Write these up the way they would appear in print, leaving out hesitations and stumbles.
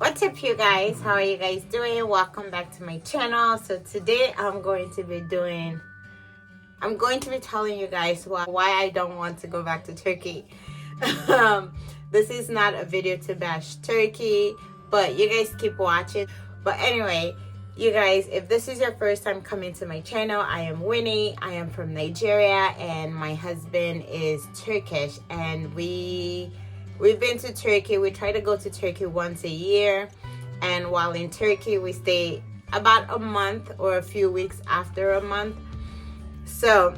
What's up, you guys? How are you guys doing? Welcome back to my channel. So today I'm going to be telling you guys why I don't want to go back to Turkey. This is not a video to bash Turkey, but you guys keep watching. But anyway, you guys, if this is your first time coming to my channel, I am Winnie. I am from Nigeria and my husband is Turkish, and we've been to Turkey. We try to go to Turkey once a year, and while in Turkey we stay about a month or a few weeks after a month. So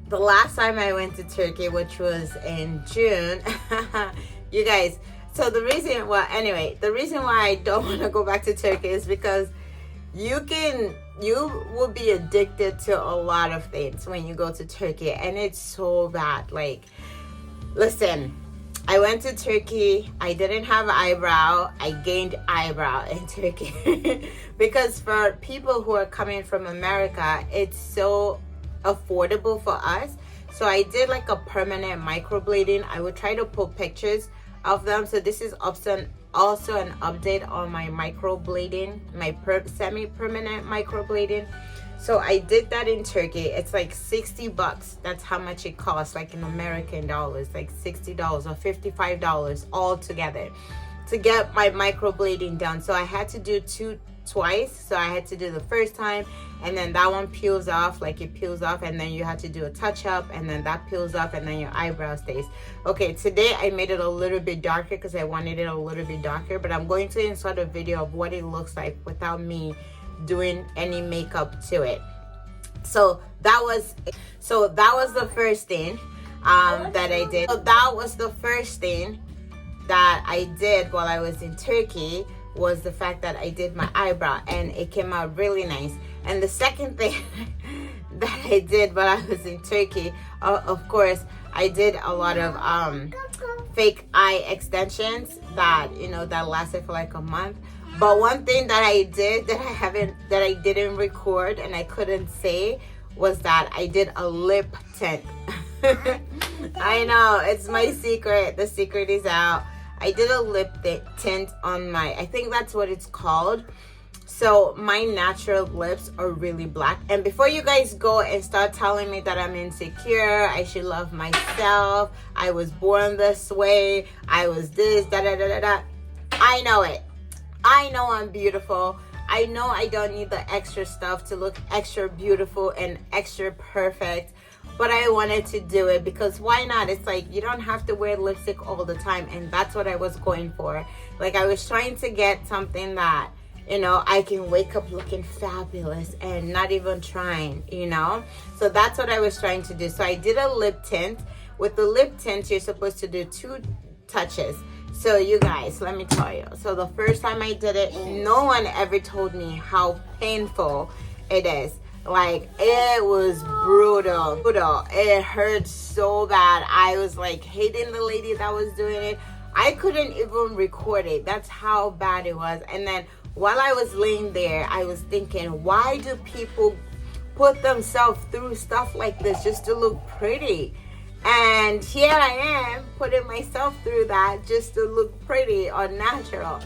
the last time I went to Turkey, which was in June, you guys, so the reason why I don't want to go back to Turkey is because you will be addicted to a lot of things when you go to Turkey, and it's so bad. Like, listen, I went to Turkey, I didn't have eyebrow, I gained eyebrow in Turkey because for people who are coming from America, it's so affordable for us. So I did like a permanent microblading. I would try to put pictures of them. So this is also an update on my microblading, my semi-permanent microblading. So I did that in Turkey. It's like $60. That's how much it costs, like in American dollars, like $60 or $55 all together to get my microblading done. So I had to do twice. So I had to do the first time, and then that one peels off, like it peels off, and then you have to do a touch up, and then that peels off, and then your eyebrow stays. Okay, today I made it a little bit darker because I wanted it a little bit darker, but I'm going to insert a video of what it looks like without me doing any makeup to it. So that was the first thing that I did. So that was the first thing that I did while I was in Turkey, was the fact that I did my eyebrow, and it came out really nice. And the second thing that I did while I was in Turkey, of course, I did a lot of fake eye extensions that lasted for like a month. But one thing that I did that I didn't record and I couldn't say was that I did a lip tint. I know, it's my secret. The secret is out. I did a lip tint on I think that's what it's called. So my natural lips are really black. And before you guys go and start telling me that I'm insecure, I should love myself, I was born this way, I was this, I know it. I know I'm beautiful. I know I don't need the extra stuff to look extra beautiful and extra perfect. But I wanted to do it because why not? It's like you don't have to wear lipstick all the time, and that's what I was going for. Like, I was trying to get something that, I can wake up looking fabulous and not even trying, So that's what I was trying to do. So I did a lip tint. With the lip tint, you're supposed to do 2 touches. So you guys, let me tell you. So the first time I did it, no one ever told me how painful it is. Like, it was brutal. It hurt so bad. I was like hating the lady that was doing it. I couldn't even record it. That's how bad it was. And then while I was laying there, I was thinking, why do people put themselves through stuff like this just to look pretty? And here I am putting myself through that just to look pretty or natural.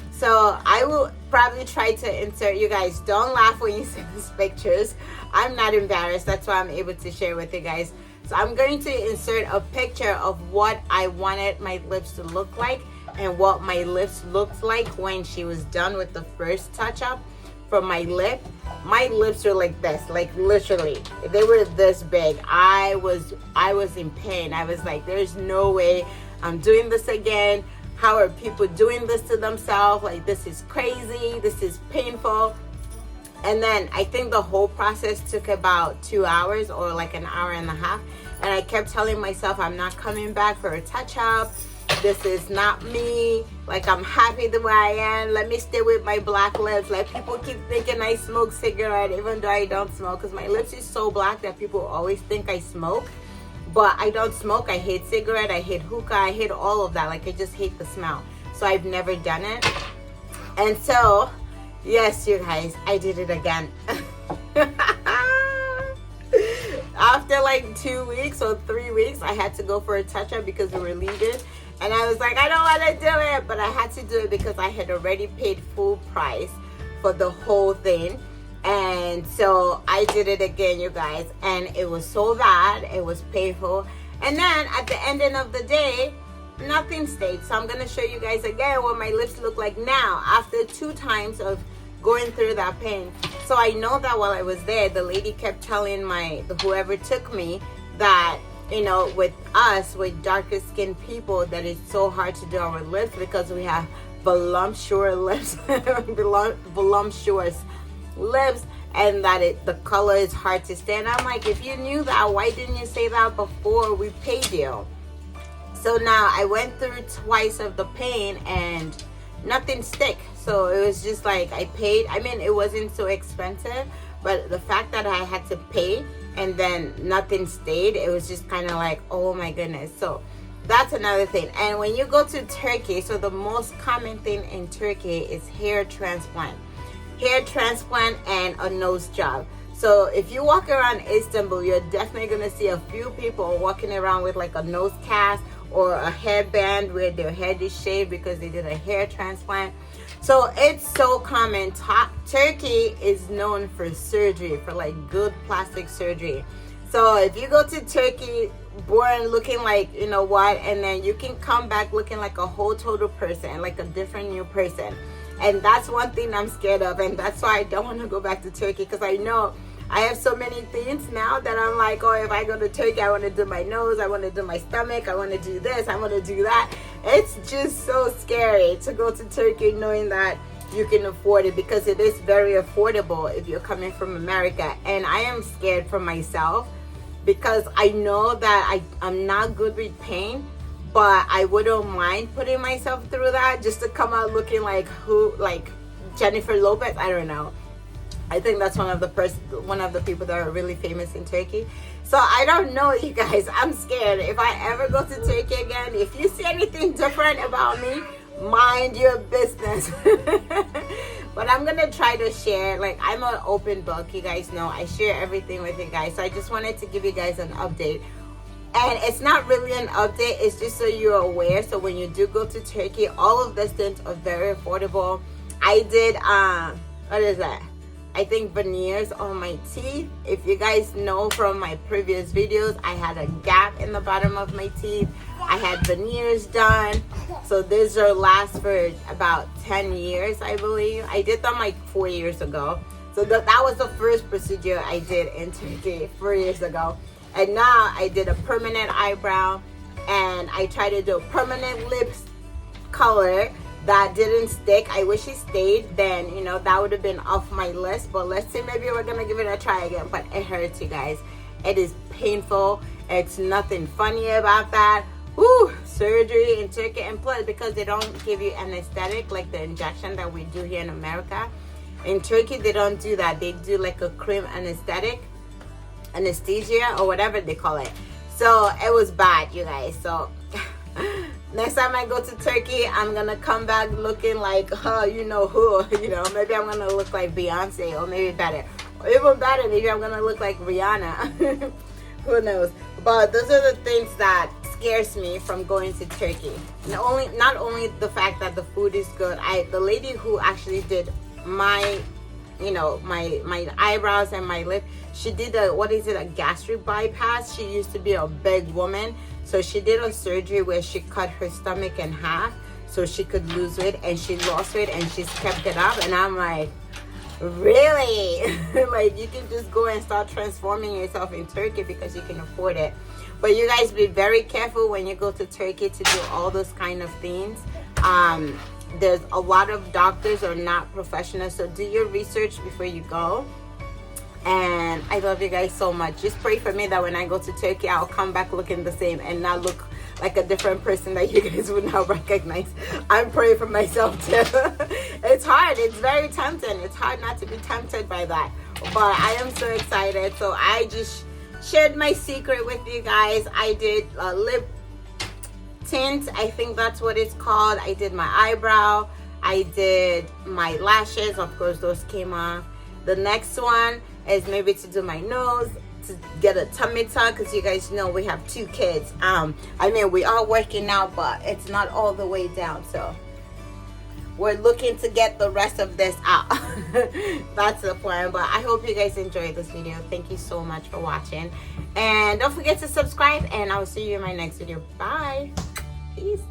So I will probably try to insert, you guys, don't laugh when you see these pictures. I'm not embarrassed. That's why I'm able to share with you guys. So I'm going to insert a picture of what I wanted my lips to look like and what my lips looked like when she was done with the first touch up for my lip. My lips were like this, like literally they were this big. I was in pain. I was like, there's no way I'm doing this again. How are people doing this to themselves? Like, this is crazy, this is painful. And then I think the whole process took about 2 hours or like an hour and a half, and I kept telling myself, I'm not coming back for a touch up. This is not me. Like, I'm happy the way I am. Let me stay with my black lips. Like, people keep thinking I smoke cigarette even though I don't smoke, because my lips is so black that people always think I smoke. But I don't smoke. I hate cigarette. I hate hookah. I hate all of that. Like, I just hate the smell. So I've never done it. And so, yes, you guys, I did it again. After like 2 weeks or 3 weeks, I had to go for a touch-up because we were leaving. And I was like, I don't want to do it, but I had to do it because I had already paid full price for the whole thing. And so I did it again, you guys, and it was so bad. It was painful. And then at the ending of the day, nothing stayed. So I'm going to show you guys again what my lips look like now after 2 times of going through that pain. So I know that while I was there, the lady kept telling whoever took me that, you know, with us, with darker skinned people, that it's so hard to do our lips because we have voluptuous lips, voluptuous lips, and that the color is hard to stand. I'm like, if you knew that, why didn't you say that before we paid you? So now I went through twice of the pain and nothing stick. So it was just like I paid. I mean, it wasn't so expensive, but the fact that I had to pay and then nothing stayed, it was just kind of like, oh my goodness. So that's another thing. And when you go to Turkey, so the most common thing in Turkey is hair transplant and a nose job. So if you walk around Istanbul, you're definitely going to see a few people walking around with like a nose cast or a headband where their head is shaved because they did a hair transplant. So it's so common. Turkey is known for surgery, for like good plastic surgery. So if you go to Turkey born looking like, you know what, and then you can come back looking like a whole total person, like a different new person. And that's one thing I'm scared of, and that's why I don't want to go back to Turkey, because I know I have so many things now that I'm like, oh, if I go to Turkey, I want to do my nose, I want to do my stomach, I want to do this, I want to do that. It's just so scary to go to Turkey knowing that you can afford it, because it is very affordable if you're coming from America. And I am scared for myself because I know that I'm not good with pain, but I wouldn't mind putting myself through that just to come out looking like Jennifer Lopez. I don't know. I think that's one of the people that are really famous in Turkey. So I don't know, you guys. I'm scared. If I ever go to Turkey again, if you see anything different about me, mind your business. But I'm gonna try to share, like, I'm an open book, you guys know. I share everything with you guys. So I just wanted to give you guys an update. And it's not really an update, it's just so you're aware. So when you do go to Turkey, all of these things are very affordable. I did what is that? I think veneers on my teeth. If you guys know from my previous videos, I had a gap in the bottom of my teeth. I had veneers done. So these will last for about 10 years, I believe. I did them like 4 years ago. So that was the first procedure I did in Turkey 4 years ago. And now I did a permanent eyebrow, and I tried to do a permanent lips color that didn't stick. I wish it stayed, then, you know, that would have been off my list. But let's see, maybe we're gonna give it a try again. But it hurts, you guys. It is painful. It's nothing funny about that. Woo, surgery in Turkey. And plus, because they don't give you anesthetic like the injection that we do here in America, in Turkey they don't do that. They do like a cream anesthesia or whatever they call it. So it was bad, you guys. So next time I go to Turkey, I'm gonna come back looking like you know who. You know, maybe I'm gonna look like Beyonce, or maybe better, or even better, maybe I'm gonna look like Rihanna. Who knows? But those are the things that scares me from going to Turkey. Not only the fact that the food is good. The lady who actually did my, you know, my eyebrows and my lip, she did a gastric bypass. She used to be a big woman, so she did a surgery where she cut her stomach in half so she could lose weight, and she lost weight and she's kept it up. And I'm like, really? Like, you can just go and start transforming yourself in Turkey because you can afford it. But you guys be very careful when you go to Turkey to do all those kind of things. There's a lot of doctors are not professionals, so do your research before you go. And I love you guys so much. Just pray for me that when I go to Turkey, I'll come back looking the same and not look like a different person that you guys would not recognize. I'm praying for myself too. It's hard. It's very tempting. It's hard not to be tempted by that. But I am so excited. So I just shared my secret with you guys. I did a lip tint, I think that's what it's called. I did my eyebrow. I did my lashes. Of course, those came off. The next one is maybe to do my nose, to get a tummy tuck, because you guys know we have 2 kids. I mean, we are working now, but it's not all the way down, so we're looking to get the rest of this out. That's the plan. But I hope you guys enjoyed this video. Thank you so much for watching, and don't forget to subscribe, and I will see you in my next video. Bye. Peace.